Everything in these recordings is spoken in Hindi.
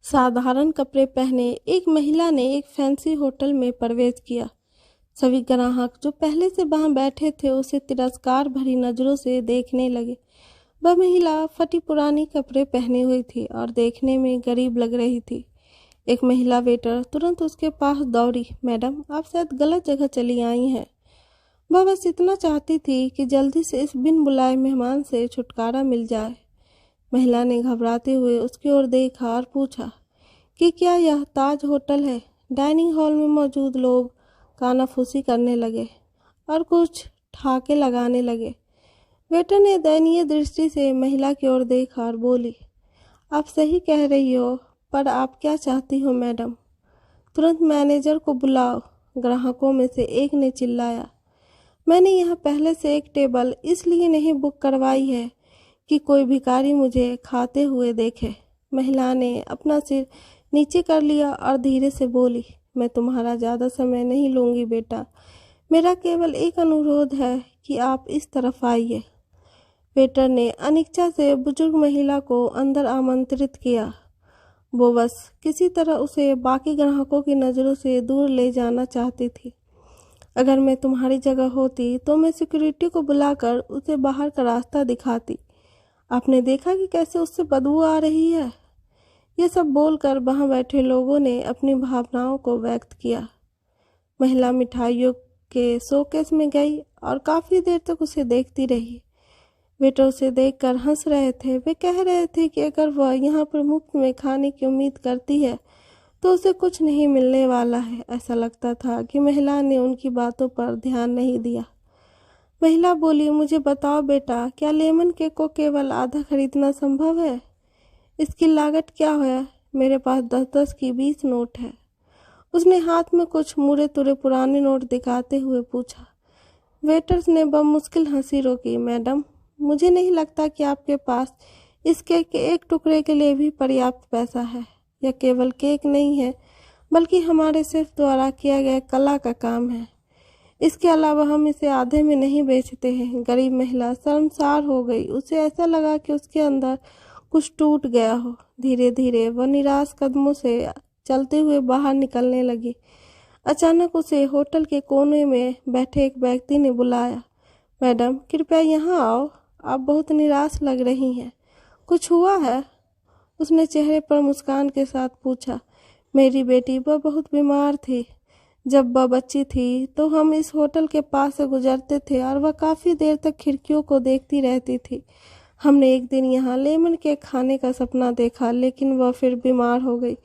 साधारण कपड़े पहने एक महिला ने एक फैंसी होटल में प्रवेश किया। सभी ग्राहक जो पहले से वहां बैठे थे उसे तिरस्कार भरी नजरों से देखने लगे। वह महिला फटी पुरानी कपड़े पहनी हुई थी और देखने में गरीब लग रही थी। एक महिला वेटर तुरंत उसके पास दौड़ी। मैडम, आप शायद गलत जगह चली आई हैं। वह बस इतना चाहती थी कि जल्दी से इस बिन बुलाए मेहमान से छुटकारा मिल जाए। महिला ने घबराते हुए उसकी ओर देखा और पूछा कि क्या यह ताज होटल है। डाइनिंग हॉल में मौजूद लोग कानाफूसी करने लगे और कुछ ठहाके लगाने लगे। वेटर ने दयनीय दृष्टि से महिला की ओर देखा और बोली, आप सही कह रही हो, पर आप क्या चाहती हो मैडम? तुरंत मैनेजर को बुलाओ, ग्राहकों में से एक ने चिल्लाया। मैंने यहाँ पहले से एक टेबल इसलिए नहीं बुक करवाई है कि कोई भिखारी मुझे खाते हुए देखे। महिला ने अपना सिर नीचे कर लिया और धीरे से बोली, मैं तुम्हारा ज़्यादा समय नहीं लूँगी बेटा। मेरा केवल एक अनुरोध है कि आप इस तरफ आइए। वेटर ने अनिच्छा से बुजुर्ग महिला को अंदर आमंत्रित किया। वो बस किसी तरह उसे बाकी ग्राहकों की नज़रों से दूर ले जाना चाहती थी। अगर मैं तुम्हारी जगह होती तो मैं सिक्योरिटी को बुलाकर उसे बाहर का रास्ता दिखाती। आपने देखा कि कैसे उससे बदबू आ रही है। ये सब बोलकर वहां बैठे लोगों ने अपनी भावनाओं को व्यक्त किया। महिला मिठाइयों के शोकेस में गई और काफ़ी देर तक उसे देखती रही। वेटर उसे देखकर हंस रहे थे। वे कह रहे थे कि अगर वह यहाँ पर मुफ्त में खाने की उम्मीद करती है तो उसे कुछ नहीं मिलने वाला है। ऐसा लगता था कि महिला ने उनकी बातों पर ध्यान नहीं दिया। महिला बोली, मुझे बताओ बेटा, क्या लेमन केक को केवल आधा खरीदना संभव है? इसकी लागत क्या है? मेरे पास 10-10 की 20 नोट है। उसने हाथ में कुछ मुड़े तुरे पुराने नोट दिखाते हुए पूछा। वेटर्स ने बमुश्किल हंसी रोकी। मैडम, मुझे नहीं लगता कि आपके पास इस केक के एक टुकड़े के लिए भी पर्याप्त पैसा है। यह केवल केक नहीं है, बल्कि हमारे शेफ द्वारा किया गया कला का काम है। इसके अलावा हम इसे आधे में नहीं बेचते हैं। गरीब महिला शर्मसार हो गई। उसे ऐसा लगा कि उसके अंदर कुछ टूट गया हो। धीरे धीरे वह निराश कदमों से चलते हुए बाहर निकलने लगी। अचानक उसे होटल के कोने में बैठे एक व्यक्ति ने बुलाया। मैडम, कृपया यहाँ आओ, आप बहुत निराश लग रही हैं। कुछ हुआ है? उसने चेहरे पर मुस्कान के साथ पूछा। मेरी बेटी वह बहुत बीमार थी। जब वह बच्ची थी तो हम इस होटल के पास से गुजरते थे और वह काफ़ी देर तक खिड़कियों को देखती रहती थी। हमने एक दिन यहाँ लेमन केक खाने का सपना देखा, लेकिन वह फिर बीमार हो गई।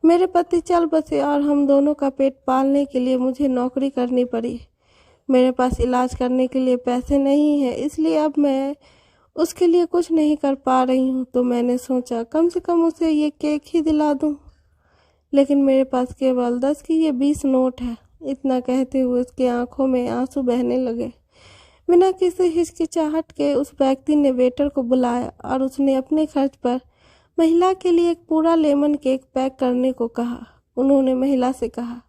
मेरे पति चल बसे और हम दोनों का पेट पालने के लिए मुझे नौकरी करनी पड़ी। मेरे पास इलाज करने के लिए पैसे नहीं हैं, इसलिए अब मैं उसके लिए कुछ नहीं कर पा रही हूँ। तो मैंने सोचा कम से कम उसे ये केक ही दिला दूँ, लेकिन मेरे पास केवल 10 की ये 20 नोट है। इतना कहते हुए उसकी आंखों में आंसू बहने लगे। बिना किसी हिचकिचाहट के उस व्यक्ति ने वेटर को बुलाया और उसने अपने खर्च पर महिला के लिए एक पूरा लेमन केक पैक करने को कहा। उन्होंने महिला से कहा,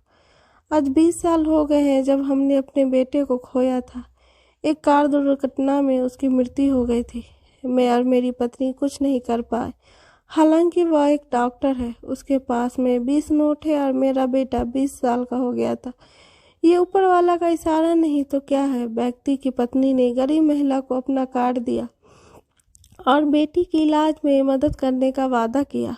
आज 20 साल हो गए हैं जब हमने अपने बेटे को खोया था। एक कार दुर्घटना में उसकी मृत्यु हो गई थी। मैं और मेरी पत्नी कुछ नहीं कर पाए। हालांकि वह एक डॉक्टर है। उसके पास में 20 नोट है और मेरा बेटा 20 साल का हो गया था। ये ऊपर वाला का इशारा नहीं तो क्या है? व्यक्ति की पत्नी ने गरीब महिला को अपना कार्ड दिया और बेटी के इलाज में मदद करने का वादा किया।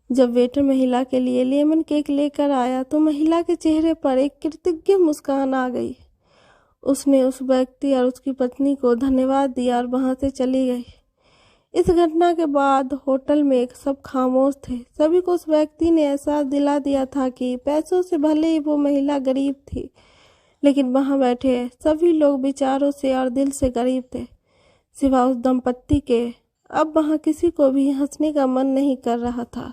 जब वेटर महिला के लिए लेमन केक लेकर आया तो महिला के चेहरे पर एक कृतज्ञ मुस्कान आ गई। उसने उस व्यक्ति और उसकी पत्नी को धन्यवाद दिया और वहां से चली गई। इस घटना के बाद होटल में सब खामोश थे। सभी को उस व्यक्ति ने एहसास दिला दिया था कि पैसों से भले ही वो महिला गरीब थी, लेकिन वहां बैठे सभी लोग विचारों से और दिल से गरीब थे, सिवा उस दंपत्ति के। अब वहां किसी को भी हंसने का मन नहीं कर रहा था।